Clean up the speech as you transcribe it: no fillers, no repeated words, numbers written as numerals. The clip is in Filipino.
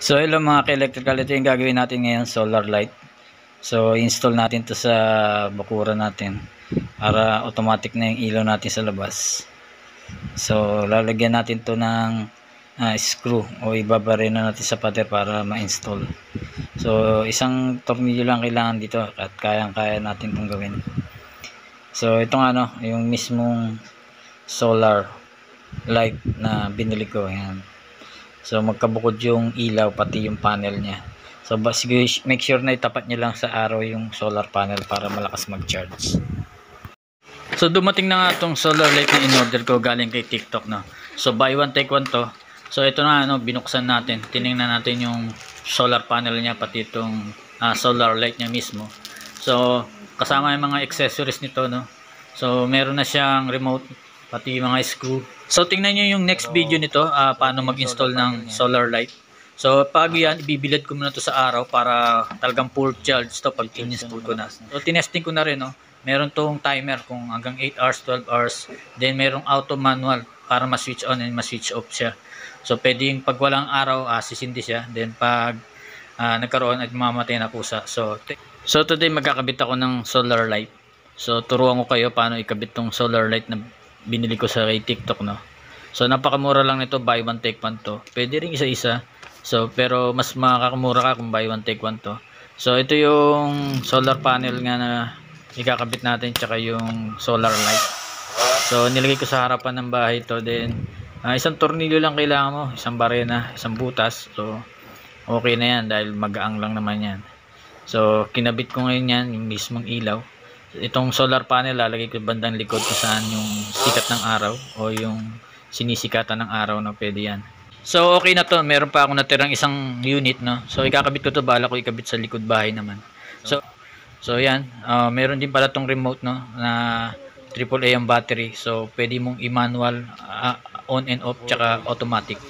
So hello mga ka-electrical, ito yung gagawin natin ngayon, solar light. So install natin to sa bakuran natin para automatic na yung ilaw natin sa labas. So lalagyan natin to ng screw o ibabare na natin sa pader para ma-install. So isang tornilyo lang kailangan dito at kayang-kaya natin itong gawin. So itong yung mismong solar light na binili ko, ayan. So magkabukod yung ilaw pati yung panel niya. So make sure na itapat niya lang sa araw yung solar panel para malakas mag-charge. So dumating na nga itong solar light na in-order ko galing kay TikTok, no. So buy one take one to. So ito na binuksan natin. Tiningnan natin yung solar panel niya pati itong solar light niya mismo. So kasama yung mga accessories nito, no. So meron na siyang remote pati mga screw. So tingnan nyo yung next video nito, paano mag-install ng solar light. So pag yan, ibibilad ko muna to sa araw para talagang full charge to pag in-install ko na. So tinesting ko na rin, no. Meron tong timer kung hanggang 8 hours, 12 hours. Then merong auto manual para ma-switch on and ma-switch off siya. So pwedeng pag walang araw, sisindi siya. Then pag nagkaroon at mamatay na pusa. So today magkakabit ako ng solar light. So turuan ko kayo paano ikabit tong solar light na binili ko sa kay TikTok, no. So napakamura lang nito, buy one take one to. Pwede ring isa-isa. So pero mas makakamura ka kung buy one take one to. So ito yung solar panel nga na ikakabit natin tsaka yung solar light. So nilagay ko sa harapan ng bahay to. Then isang tornilyo lang kailangan mo, isang barena, isang butas. So okay na yan dahil magaang lang naman yan. So kinabit ko ngayon yan, yung mismong ilaw. Itong solar panel lalagay ko bandang likod kung saan yung sikat ng araw o yung sinisikatan ng araw, na pwede yan. So okay na to, meron pa akong natirang isang unit, no. So ikakabit ko to, bala ko ikabit sa likod bahay naman. So yan, meron din pala tong remote, no, na AAA ang battery. So pwede mong i-manual, on and off, tsaka automatic.